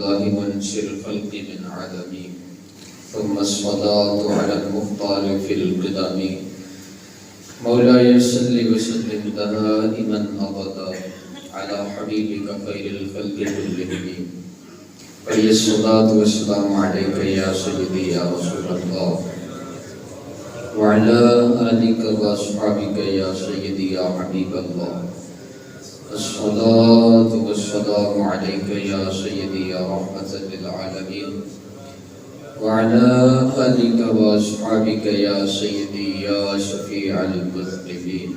لله منشر الخلق من عدم ثم الصلاة على المختار في القدم مولاي صل وسلم دائما أبدا على حبيبك خير الخلق كلهم وهي الصلاة والسلام عليك يا سيدي يا رسول الله وعلى آلك وأصحابك يا سيدي يا حبيب الله الصلاة والسلام عليك يا سيدي يا رحمة للعالمين وعلى آلك وأصحابك يا سيدي يا شفيع المذنبين.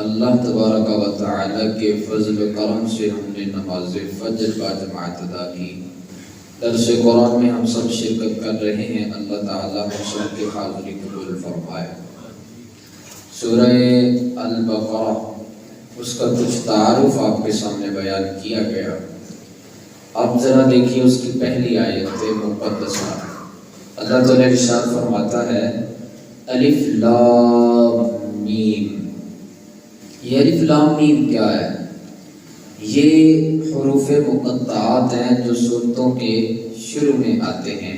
اللہ تبارک و تعالی کے فضل و کرم سے ہم نے نماز فجر کا جماعت ادا کی. درس قرآن میں ہم سب شرکت کر رہے ہیں. اللہ تعالی ہم سب کی حاضری قبول فرمائے. سورہ البقرہ اس کا کچھ تعارف آپ کے سامنے بیان کیا گیا. آپ ذرا دیکھیے اس کی پہلی آیت مقدسہ. اللہ تعالی ارشاد فرماتا ہے الف لام میم. یہ الف لام میم کیا ہے؟ یہ حروف مقطعات ہیں جو سورتوں کے شروع میں آتے ہیں.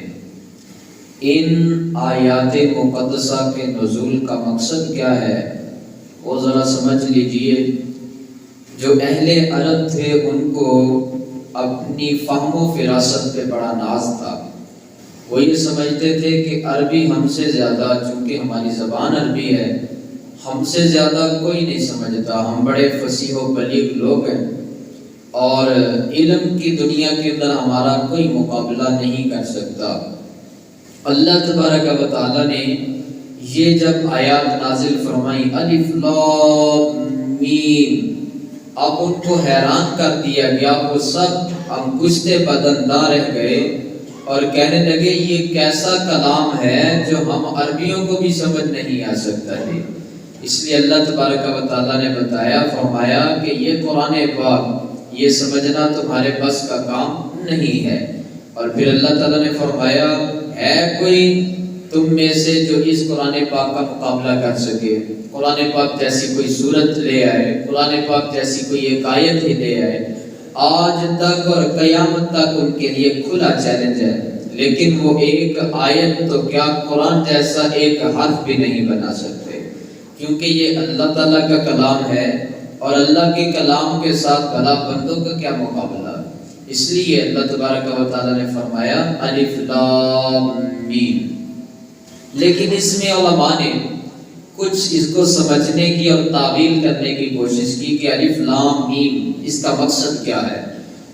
ان آیات مقدسہ کے نزول کا مقصد کیا ہے وہ ذرا سمجھ لیجئے. جو اہل عرب تھے ان کو اپنی فہم و فراست پہ بڑا ناز تھا. وہ یہ سمجھتے تھے کہ عربی ہم سے زیادہ، چونکہ ہماری زبان عربی ہے، ہم سے زیادہ کوئی نہیں سمجھتا. ہم بڑے فصیح و بلیغ لوگ ہیں اور علم کی دنیا کے اندر ہمارا کوئی مقابلہ نہیں کر سکتا. اللہ تبارک و تعالی نے یہ جب آیات نازل فرمائی الف لام میم، اب ان کو حیران کر دیا گیا. وہ سب انگشتے بدندہ رہ گئے اور کہنے لگے یہ کیسا کلام ہے جو ہم عربیوں کو بھی سمجھ نہیں آ سکتا ہے. اس لیے اللہ تبارک و تعالیٰ نے بتایا، فرمایا کہ یہ قرآن پاک یہ سمجھنا تمہارے بس کا کام نہیں ہے. اور پھر اللہ تعالیٰ نے فرمایا ہے کوئی تم میں سے جو اس قرآن پاک کا مقابلہ کر سکے؟ قرآن پاک جیسی کوئی صورت لے آئے، قرآن پاک جیسی کوئی ایک آیت ہی لے آئے. آج تک اور قیامت تک ان کے لیے کھلا چیلنج ہے، لیکن وہ ایک آیت تو کیا قرآن جیسا ایک حرف بھی نہیں بنا سکتے، کیونکہ یہ اللہ تعالیٰ کا کلام ہے اور اللہ کے کلام کے ساتھ بھلا بندوں کا کیا مقابلہ. اس لیے اللہ تبارک و تعالیٰ نے فرمایا الف لام میم. لیکن اس میں علماء نے کچھ اس کو سمجھنے کی اور تعویل کرنے کی کوشش کی کہ الف لام میم اس کا مقصد کیا ہے.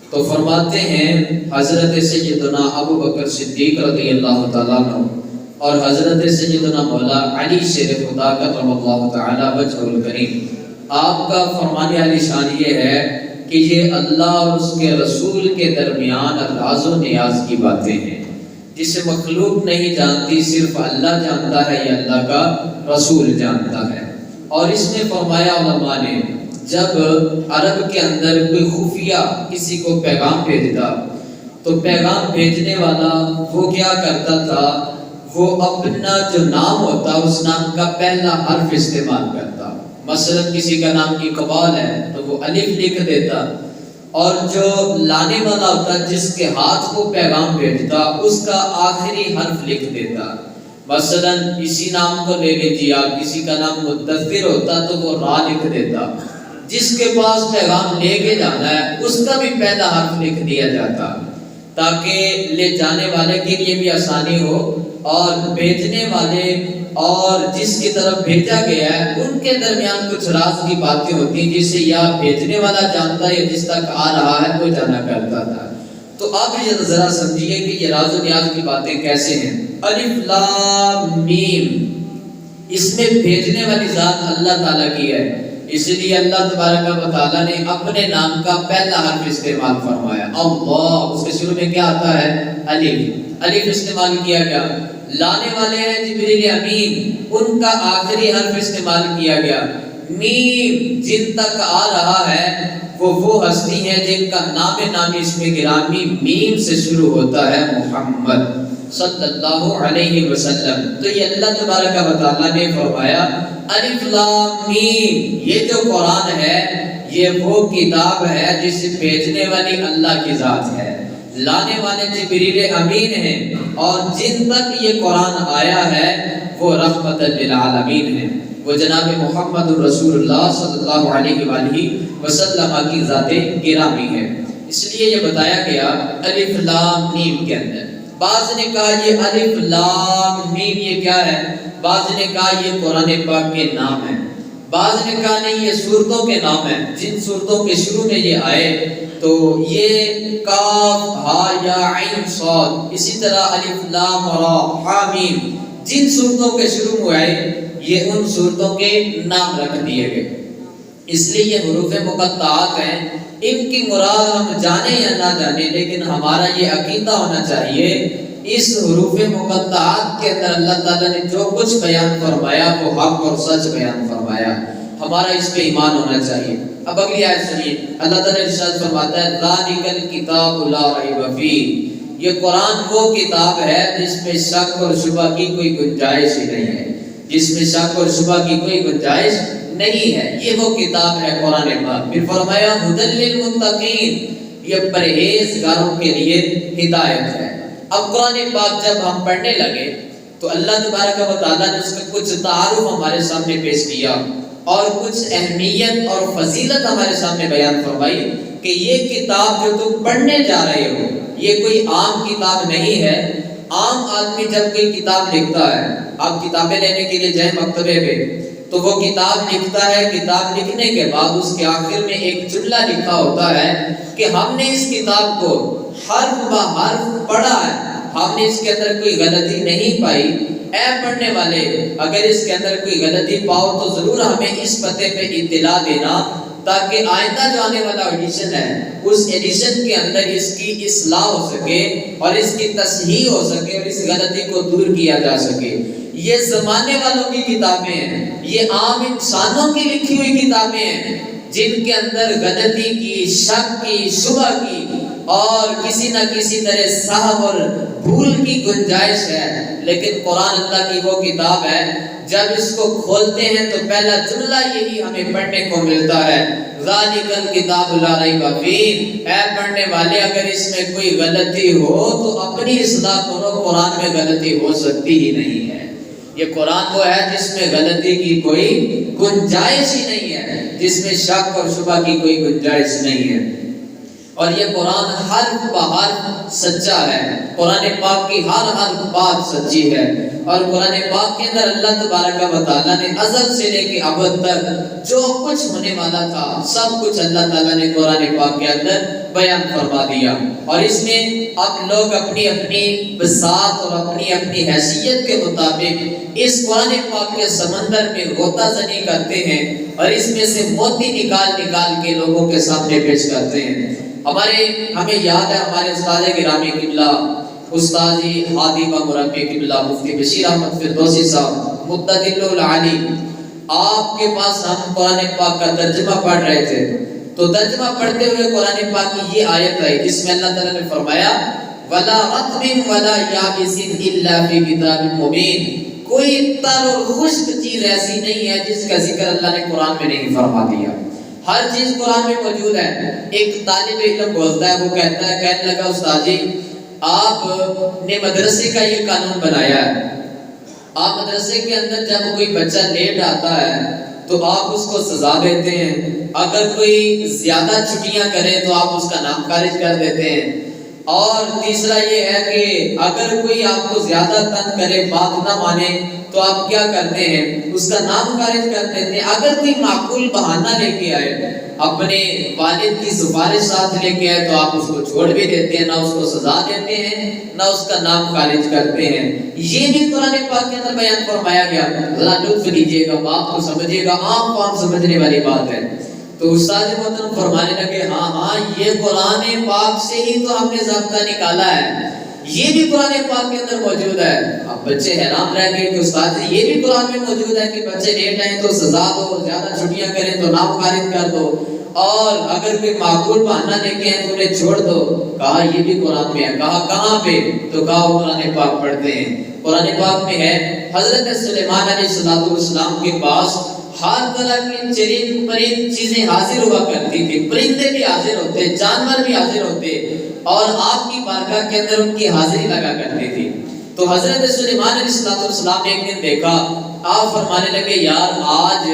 تو فرماتے ہیں حضرت سیدنا ابو بکر صدیق رضی اللہ تعالیٰ عنہ اور حضرت سیدنا مولا علی شیر خدا کرم اللہ تعالی وجہہ الکریم، آپ کا فرمان علی شان یہ ہے کہ یہ اللہ اور اس کے رسول کے درمیان راز و نیاز کی باتیں ہیں جسے مخلوق نہیں جانتی، صرف اللہ جانتا ہے، یہ اللہ کا رسول جانتا ہے. اور اس میں فرمایا علماء نے جب عرب کے اندر کوئی خفیہ کسی کو پیغام بھیجتا تو پیغام بھیجنے والا وہ کیا کرتا تھا، وہ اپنا جو نام ہوتا اس نام کا پہلا حرف استعمال کرتا. مثلا کسی کا نام اقبال ہے تو وہ الف لکھ دیتا، اور جو لانے والا ہوتا جس کے ہاتھ کو پیغام بھیجتا اس کا آخری حرف لکھ دیتا. مثلا اسی نام کو لے لیجیے آپ، کسی کا نام مدثر ہوتا تو وہ را لکھ دیتا. جس کے پاس پیغام لے کے جانا ہے اس کا بھی پہلا حرف لکھ دیا جاتا تاکہ لے جانے والے کے لیے بھی آسانی ہو اور بھیجنے والے اور جس کی طرف بھیجا گیا ہے ان کے درمیان کچھ راز کی باتیں ہوتی ہیں جسے یا بھیجنے والا جانتا ہے یا جس تک آ رہا ہے وہ جانا کرتا تھا. تو آپ یہ ذرا سمجھیے کہ یہ راز و نیاز کی باتیں کیسے ہیں. الف لام میم، اس میں بھیجنے والی ذات اللہ تعالیٰ کی ہے، اس لیے اللہ تبارک و تعالیٰ نے اپنے نام کا پہلا حرف استعمال فرمایا اللہ. اس کے شروع میں کیا آتا ہے؟ الف. الف استعمال کیا گیا. لانے والے ہیں جبریل امین، ان کا آخری حرف استعمال کیا گیا. میم، جن تک آ رہا ہے وہ ہستی ہیں جن کا نام نامی اس میں گرامی میم سے شروع ہوتا ہے، محمد صلی اللہ علیہ وسلم. تو یہ اللہ تبارک و تعالیٰ نے فرمایا الف لام میم، یہ جو قرآن ہے یہ وہ کتاب ہے جسے بھیجنے والی اللہ کی ذات ہے، لانے والے جبریل امین ہیں، اور جن تک یہ قرآن آیا ہے وہ رحمت للعالمین ہے، وہ جناب محمد رسول اللہ صلی اللہ علیہ وآلہ وسلم کی ذات گرامی ہے۔ اس لیے یہ بتایا گیا الف لام میم کے اندر۔ بعض نے کہا یہ الف لام میم یہ کیا ہے؟ بعض نے کہا یہ قرآن پاک کے نام ہیں، بعض نے کہا نہیں یہ سورتوں کے نام ہیں، جن سورتوں کے شروع میں یہ آئے تو یہ کاف ہا یا عین صاد، اسی طرح الف لام را ہا میم، جن سورتوں کے شروع میں آئے یہ ان سورتوں کے نام رکھ دیے گئے۔ اس لیے یہ حروف مقطعات ہیں، ان کی مراد ہم جانے یا نہ جانے، لیکن ہمارا یہ عقیدہ ہونا چاہیے اس حروف مقطعات کے اندر اللہ تعالیٰ نے جو کچھ بیان فرمایا وہ حق اور سچ بیان فرمایا، ہمارا اس پہ ایمان ہونا چاہیے۔ اب اگلی آیت سنیے، اللہ تعالیٰ ارشاد فرماتا ہے ذالک الکتاب لا ریب فیہ، یہ قرآن وہ کتاب ہے جس میں شک اور شبہ کی کوئی گنجائش ہی نہیں ہے، جس میں شک اور شبہ کی کوئی گنجائش نہیں ہے، یہ وہ کتاب ہے قرآن پاک۔ پھر فرمایا ھدی للمتقین، یہ پرہیزگاروں کے لیے ہدایت ہے۔ اب قرآن پاک جب ہم پڑھنے لگے تو اللہ تبارک و تعالیٰ نے اس کا کچھ تعارف ہمارے سامنے پیش کیا اور کچھ اہمیت اور فضیلت ہمارے سامنے بیان فرمائی کہ یہ کتاب جو تم پڑھنے جا رہے ہو یہ کوئی عام کتاب نہیں ہے۔ عام آدمی جب کوئی کتاب لکھتا ہے، آپ کتابیں لینے کے لیے جائیں مکتبے پہ تو وہ کتاب لکھتا ہے، کتاب لکھنے کے بعد اس کے آخر میں ایک جملہ لکھا ہوتا ہے کہ ہم نے اس کتاب کو حرف بہ حرف پڑھا ہے، ہم نے اس کے اندر کوئی غلطی نہیں پائی، اے پڑھنے والے اگر اس کے اندر کوئی غلطی پاؤ تو ضرور ہمیں اس پتے پہ اطلاع دینا تاکہ آئندہ جو آنے والا ایڈیشن ہے اس ایڈیشن کے اندر اس کی اصلاح ہو سکے اور اس کی تصحیح ہو سکے اور اس غلطی کو دور کیا جا سکے۔ یہ زمانے والوں کی کتابیں ہیں، یہ عام انسانوں کی لکھی ہوئی کتابیں ہیں جن کے اندر غلطی کی، شک کی، شبہ کی اور کسی نہ کسی طرح سہو اور بھول کی گنجائش ہے، لیکن قرآن اللہ کی وہ کتاب ہے جب اس کو کھولتے ہیں تو پہلا جملہ یہی ہمیں پڑھنے کو ملتا ہے ذالک الکتاب لا ریب فیہ، اے پڑھنے والے اگر اس میں کوئی غلطی ہو تو اپنی اصلاح کرو، قرآن میں غلطی ہو سکتی ہی نہیں ہے۔ یہ قرآن وہ ہے جس میں غلطی کی کوئی گنجائش ہی نہیں ہے، جس میں شک اور شبہ کی کوئی گنجائش نہیں ہے، اور یہ قرآن حرف بہ حرف سچا ہے، قرآن پاک کی ہر بات سچی ہے، اور قرآن پاک کے اندر اللہ تبارک و تعالیٰ نے ازل سے لے کے ابد تک جو کچھ ہونے والا تھا سب کچھ اللہ تعالیٰ نے قرآن پاک کے اندر بیان فرما دیا، اور اس میں اب لوگ اپنی اپنی بساط اور اپنی اپنی حیثیت کے مطابق اس قرآن پاک کے سمندر میں غوطہ زنی کرتے ہیں اور اس میں سے موتی نکال کے لوگوں کے سامنے پیش کرتے ہیں۔ ہمیں یاد ہے ہمارے استاد گرامی قبلہ استاد ہادی و مربی قبلہ مفتی بشیر احمد فردوسی صاحب متدل العالی، آپ کے پاس ہم قرآن پاک کا ترجمہ پڑھ رہے تھے تو ترجمہ پڑھتے ہوئے قرآن پاک کی یہ آیت آئی جس میں اللہ تعالیٰ نے فرمایا وَلَا رَطْبٍ وَلَا يَابِسٍ إِلَّا فِي كِتَابٍ مُبِينٍ، کوئی تر اور خشک چیز ایسی نہیں ہے جس کا ذکر اللہ نے قرآن میں نہیں فرما دیا، ہر چیز قرآن میں موجود ہے۔ ایک طالب علم بولتا ہے، وہ کہتا ہے، کہنے لگا استاد جی آپ نے مدرسے کا یہ قانون بنایا ہے، آپ مدرسے کے اندر جب کوئی بچہ لیٹ آتا ہے تو آپ اس کو سزا دیتے ہیں، اگر کوئی زیادہ چھٹیاں کرے تو آپ اس کا نام خارج کر دیتے ہیں، اور تیسرا یہ ہے کہ اگر کوئی آپ کو زیادہ تنگ کرے، بات نہ مانے تو آپ کیا کرتے ہیں، اس کا نام خارج کر دیتے ہیں۔ اگر کوئی معقول بہانہ لے کے آئے، اپنے والد کی سفارش ساتھ لے کے آئے تو آپ اس کو چھوڑ بھی دیتے ہیں، نہ اس کو سزا دیتے ہیں نہ اس کا نام خارج کرتے ہیں۔ یہ بھی قرآن پاک کے اندر بیان فرمایا گیا، ذرا لطف کیجیے گا، بات کو سمجھیے گا، عام قوم سمجھنے والی بات ہے۔ تو استاد محترم فرمانے لگے ہاں یہ قرآن پاک سے ہی تو ہم نے ضابطہ نکالا ہے، یہ بھی قرآن پاک کے اندر موجود ہے۔ اب بچے حیران رہ گئے کہ استاد جی یہ بھی قرآن میں موجود ہے کہ بچے لیٹ آئیں تو سزا دو، زیادہ چھٹیاں کریں تو نام خارج کر دو، اور اگر کوئی معقول بہانہ لے کے ہیں تو انہیں چھوڑ دو۔ کہا یہ بھی قرآن میں ہے، کہا کہاں پہ؟ تو کہا قرآن پاک پڑھتے ہیں۔ قرآن پاک میں ہے حضرت سلیمان علیہ السلام کے پاس ہر طرح کی چرند پرند چیزیں حاضر ہوا کرتی تھی، پرندے بھی حاضر ہوتے، جانور بھی حاضر ہوتے، اور آپ کی بارگاہ کے اندر ان کی حاضری لگا کرتی تھی۔ تو حضرت سلیمان علیہ السلام نے ایک دن دیکھا، آپ فرمانے لگے یار آج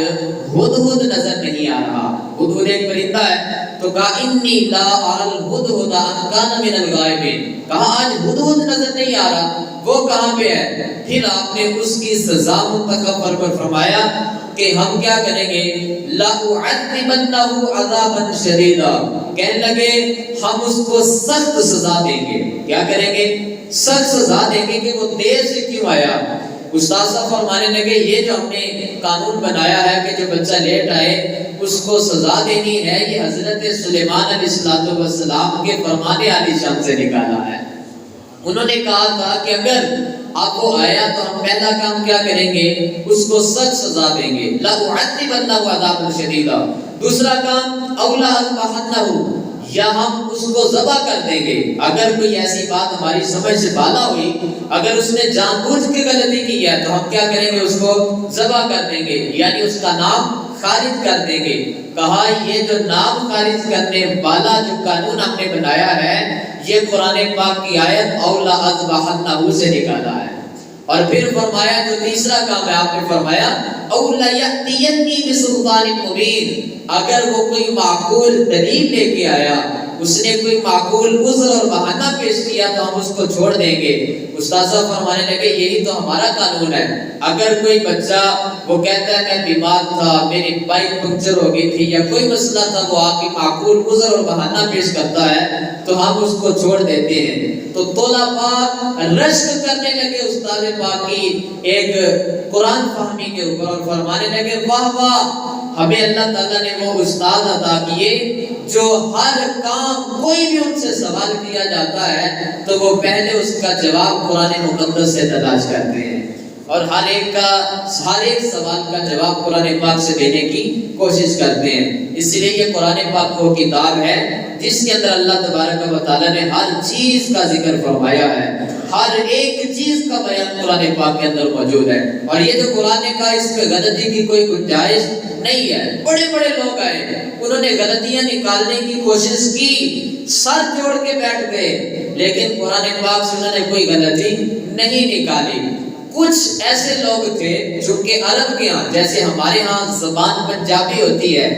ہدہد نظر نہیں آ رہا۔ ہدہد ایک پرندہ ہے، تو کہا انی لا ارى الهدهد ان كان من الغائبین، کہا آج ہدہد نظر نہیں آ رہا، وہ کہاں پہ ہے؟ پھر آپ نے اس کی سزا منتخب پر فرمایا کہ ہم کیا کریں گے، لَأُعَذِّبَنَّهُ عَذَابًا شَدِيدًا، کہنے لگے ہم اس کو سخت سزا دیں گے۔ کیا کریں گے؟ سخت سزا دیں گے کہ وہ دیر سے کیوں آیا۔ استاد صاحب فرمانے لگے یہ جو ہم نے قانون بنایا ہے کہ جو بچہ لیٹ آئے اس کو سزا دینی ہے، یہ حضرت سلیمان علیہ السلام کے فرمانے عالی شان سے نکالا ہے۔ انہوں نے کہا تھا کہ اگر آپ کو آیا تو ہم پہلا کام کیا کریں گے، اس کو سخت سزا دیں گے، لَأُعَذِّبَنَّهُ عَذَابًا شَدِيدًا۔ دوسرا کام اولا اذبحنہ، یا ہم اس کو ذبح کر دیں گے۔ اگر کوئی ایسی بات ہماری سمجھ سے بالا ہوئی، اگر اس نے جان بوجھ کے غلطی کی ہے تو ہم کیا کریں گے، اس کو ذبح کر دیں گے، یعنی اس کا نام خارج کر دیں گے۔ کہا یہ جو نام خارج کرنے والا جو قانون ہم نے بنایا ہے یہ قرآن پاک کی آیت اولا اذبحنہ سے نکالا ہے۔ اور پھر فرمایا جو تیسرا کام ہے، آپ نے فرمایا اولا یأتینی بسلطان مبین، اگر وہ کوئی معقول دلیل لے کے آیا، اس نے کوئی معقول عذر اور بہانہ پیش کیا تو ہم اس کو چھوڑ دیں گے۔ استاد صاحب فرمانے لگے یہی تو ہمارا قانون ہے، اگر کوئی بچہ وہ کہتا ہے میں بیمار تھا، میری بائک پنکچر ہو گئی تھی، یا کوئی مسئلہ تھا، وہ آ کے معقول عذر اور بہانہ پیش کرتا ہے تو ہم اس کو چھوڑ دیتے ہیں۔ تو طلباء پاک رشک کرنے لگے استاد پاک کی ایک قرآن فہمی کے اوپر، اور فرمانے لگے واہ واہ، ہمیں اللہ تعالیٰ نے وہ استاد عطا کیے جو ہر کام کوئی بھی ان سے سوال کیا جاتا ہے تو وہ پہلے اس کا جواب قرآن مقدس سے تلاش کرتے ہیں، اور ہر ایک سوال کا جواب قرآن پاک سے دینے کی کوشش کرتے ہیں۔ اس لیے یہ قرآن پاک وہ کتاب ہے جس کے اندر اللہ تبارک و تعالیٰ نے ہر چیز کا ذکر فرمایا ہے، ہر ایک چیز کا بیان قرآن پاک کے اندر موجود ہے۔ اور یہ جو قرآن کا اس پہ غلطی کی کوئی گنجائش نہیں ہے۔ بڑے بڑے لوگ آئے، انہوں نے غلطیاں نکالنے کی کوشش کی، سر جوڑ کے بیٹھ گئے، لیکن قرآن پاک سے انہوں نے کوئی غلطی نہیں نکالی۔ کچھ ایسے لوگ تھے جو کہ عرب کے ہاں، جیسے ہمارے ہاں زبان پنجابی ہوتی ہے،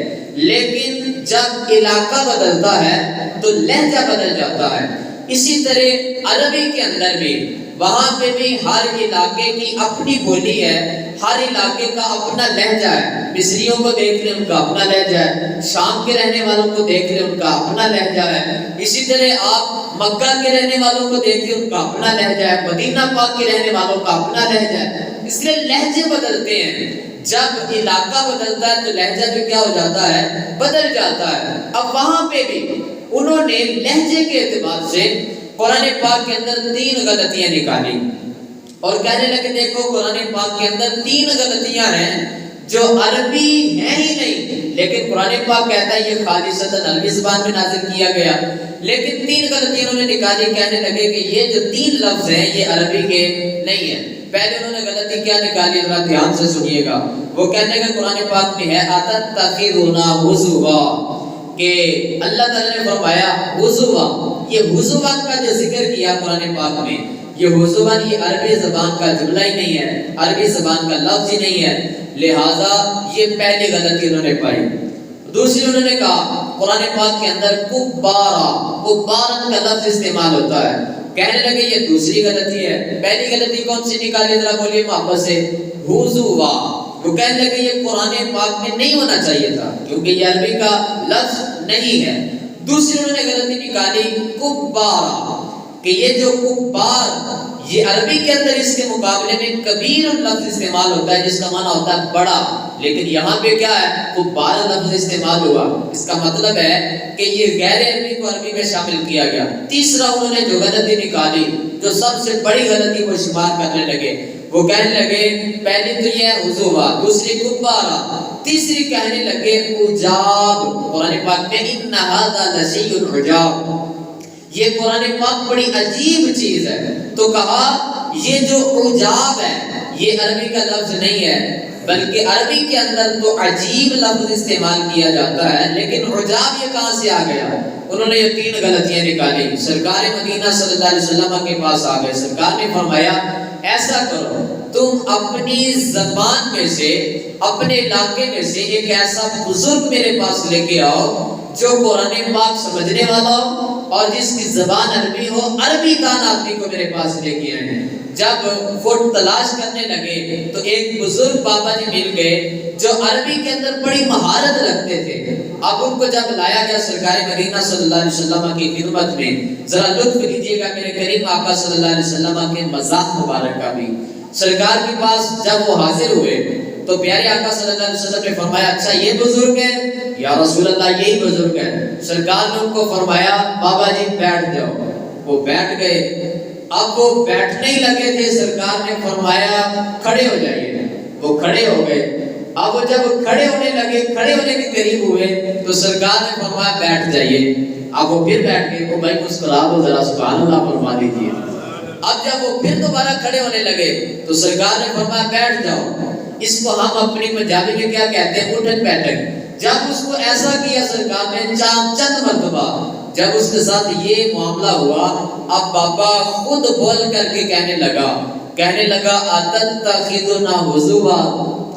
لیکن جب علاقہ بدلتا ہے تو لہجہ بدل جاتا ہے، اسی طرح عربی کے اندر بھی وہاں پہ بھی ہر علاقے کی اپنی بولی ہے، ہر علاقے کا اپنا لہجہ ہے۔ مصریوں کو دیکھ لیں ان کا اپنا لہجہ ہے، شام کے رہنے والوں کو دیکھ لیں ان کا اپنا لہجہ ہے، اسی طرح آپ مکہ کے رہنے والوں کو دیکھ لیں ان کا اپنا لہجہ ہے، مدینہ پاک کے رہنے والوں کا اپنا لہجہ ہے۔ اس لیے لہجے بدلتے ہیں، جب علاقہ بدلتا ہے تو لہجہ بھی کیا ہو جاتا ہے، بدل جاتا ہے۔ اب وہاں پہ بھی انہوں نے لہجے کے اعتبار سے قرآن پاک کے اندر 3 غلطیاں نکالی، اور کہنے لگے دیکھو قرآن پاک کے اندر 3 غلطیاں ہیں جو عربی ہیں ہی نہیں، لیکن قرآن پاک کہتا ہے یہ خالصتاً عربی زبان میں نازل کیا گیا، لیکن 3 غلطیاں انہوں نے نکالی۔ کہنے لگے کہ یہ جو 3 لفظ ہیں یہ عربی کے نہیں ہیں۔ پہلے انہوں نے غلطی کیا نکالی، ذرا دھیان سے سنیے گا۔ وہ کہنے لگے قرآن پاک میں ہے اتتخذون ہزوا، کہ اللہ تعالیٰ نے فرمایا ہزوا، یہ ہزوا کا جو ذکر کیا قرآن پاک میں، یہ ہزوا یہ عربی زبان کا جملہ ہی نہیں ہے، عربی زبان کا لفظ ہی نہیں ہے، لہٰذا یہ پہلی غلطی انہوں نے پائی۔ دوسری انہوں نے کہا قرآن پاک کے اندر کبارا، کبارن کا لفظ استعمال ہوتا ہے، کہنے لگے یہ دوسری غلطی ہے۔ پہلی غلطی کون سی نکالی ذرا بولیے محبت سے، ہزوا، وہ کہنے لگے یہ قرآن پاک میں نہیں ہونا چاہیے تھا کیونکہ یہ عربی کا لفظ نہیں ہے۔ دوسری انہوں نے غلطی نکالی کبارا، کہ یہ جو کبار یہ عربی کے اندر اس کے مقابلے میں کبیر لفظ استعمال ہوتا ہے جس کا معنی ہوتا ہے بڑا، لیکن یہاں پہ کیا ہے کبار لفظ استعمال ہوا، اس کا مطلب ہے کہ یہ غیر عربی کو عربی میں شامل کیا گیا۔ تیسرا انہوں نے جو غلطی نکالی، جو سب سے بڑی غلطی وہ شمار کرنے لگے، وہ کہنے لگے پہلی تو یہ حضوا، دوسری کبارا، تیسری کہنے لگے عجاب۔ قرآن پاک میں ان ھذا لشیء عجاب، یہ قرآن پاک بڑی عجیب چیز ہے، تو کہا یہ جو عجاب ہے یہ عربی کا لفظ نہیں ہے، بلکہ عربی کے اندر تو عجیب لفظ استعمال کیا جاتا ہے، لیکن عجاب یہ کہاں سے آ گیا؟ انہوں نے یہ 3 غلطیاں نکالی۔ سرکار مدینہ صلی اللہ علیہ وسلم کے پاس آ گئے، سرکار نے فرمایا ایسا کرو، تم اپنی زبان میں سے، اپنے علاقے میں سے ایک ایسا بزرگ میرے پاس لے کے آؤ جو قرآن پاک سمجھنے والا ہو اور جس کی زبان عربی ہو، عربی دان آدمی کو میرے پاس لے کے آئے ہیں۔ جب وہ تلاش کرنے لگے تو ایک بزرگ بابا جی مل گئے جو عربی کے اندر بڑی مہارت رکھتے تھے۔ اب ان کو جب لایا گیا سرکار مدینہ صلی اللہ علیہ وسلم کی خدمت میں، ذرا لطف لیجیے گا میرے کریم آقا صلی اللہ علیہ وسلم کے مذاق مبارک کا بھی۔ سرکار کے پاس جب وہ حاضر ہوئے تو پیارے آقا صلی اللہ علیہ وسلم نے فرمایا اچھا یہ بزرگ ہے؟ یا رسول اللہ یہی بزرگ ہے۔ سرکار نے ان کو فرمایا بابا جی بیٹھ جاؤ۔ وہ بیٹھ گئے۔ اب وہ بیٹھنے ہی لگے تھے، سرکار نے فرمایا کھڑے ہو جائیے۔ وہ کھڑے ہو گئے۔ اب جب کھڑے ہونے لگے، کھڑے ہونے کے قریب ہوئے تو سرکار نے فرمایا بیٹھ جائیے۔ اب وہ پھر بیٹھ گئے۔ وہ بھائی مسکرا دو ذرا، سبحان اللہ فرما دیجیے۔ اب جب وہ پھر دوبارہ کھڑے ہونے لگے تو سرکار نے فرمایا بیٹھ جاؤ۔ اس کو ہم اپنی پنجابی میں کیا کہتے ہیں؟ اٹھک بیٹھک۔ جب اس کو ایسا کیا سرکار نے چند مرتبہ، جب اس کے ساتھ یہ معاملہ ہوا، اب بابا خود بول کر کے کہنے لگا اتتخذنا ہزوا۔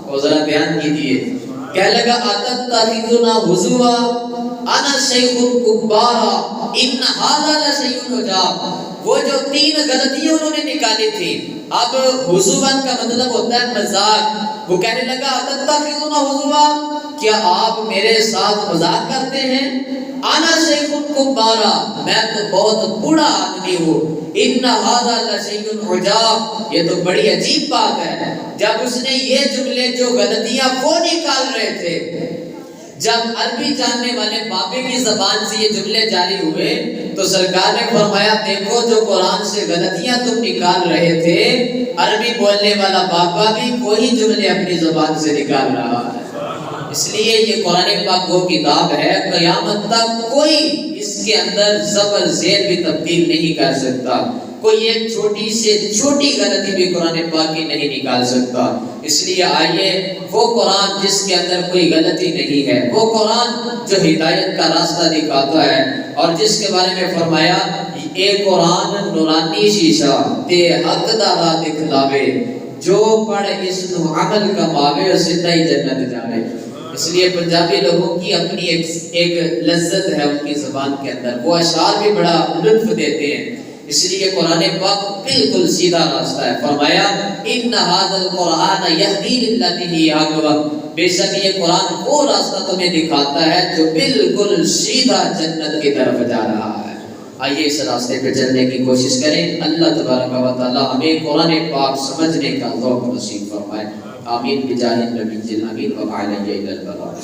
اور ذرا دھیان کیجیے، کہنے لگا اتتخذنا ہزوا انا شیخ کبارا ان ھذا لشیء عجاب۔ وہ جو 3 غلطیاں انہوں نے نکالی تھی، اب ہزوان کا مطلب ہوتا ہے مذاق۔ وہ کہنے لگا اتتخذنا ہزوا، کیا آپ میرے ساتھ مذاق کرتے ہیں؟ انا شیخ کبارا، میں تو بہت بوڑھا آدمی ہوں۔ ان ھذا لشیء عجاب، یہ تو بڑی عجیب بات ہے۔ جب اس نے یہ جملے جو غلطیاں وہ نکال رہے تھے، جب عربی جاننے والے بابے کی زبان سے یہ جملے جاری ہوئے تو سرکار نے فرمایا دیکھو جو قرآن سے غلطیاں تم نکال رہے تھے، عربی بولنے والا بابا بھی وہی جملے اپنی زبان سے نکال رہا ہے۔ اس لیے یہ قرآن پاک وہ کتاب ہے، قیامت تک کوئی اس کے اندر زبر زیر بھی تبدیل نہیں کر سکتا، کوئی ایک چھوٹی سے چھوٹی غلطی بھی قرآن پاک کی نہیں نکال سکتا۔ اس لیے آئیے وہ قرآن جس کے اندر کوئی غلطی نہیں ہے، وہ قرآن جو ہدایت کا راستہ دکھاتا ہے، اور جس کے بارے میں فرمایا اے قرآن نورانی شیشہ تے حق دا راہ دکھلاوے، جو پڑھ اس نو عمل کماوے سیدھا ہی جنت جاوے۔ اس لیے پنجابی لوگوں کی اپنی ایک لذت ہے ان کی زبان کے اندر، وہ اشعار بھی بڑا لطف دیتے ہیں۔ اس لیے قرآن پاک بالکل سیدھا راستہ ہے۔ فرمایا ان ھذا القرآن یہدی للتی ہی اقوم، بے شک یہ قرآن وہ راستہ تمہیں دکھاتا ہے جو بالکل سیدھا جنت کی طرف جا رہا ہے۔ آئیے اس راستے پہ چلنے کی کوشش کریں۔ اللہ تبارک و تعالی ہمیں قرآن پاک سمجھنے کا ذوق نصیب فرمائے۔ آمین بجاہ النبی الامین وعلی البلاغ۔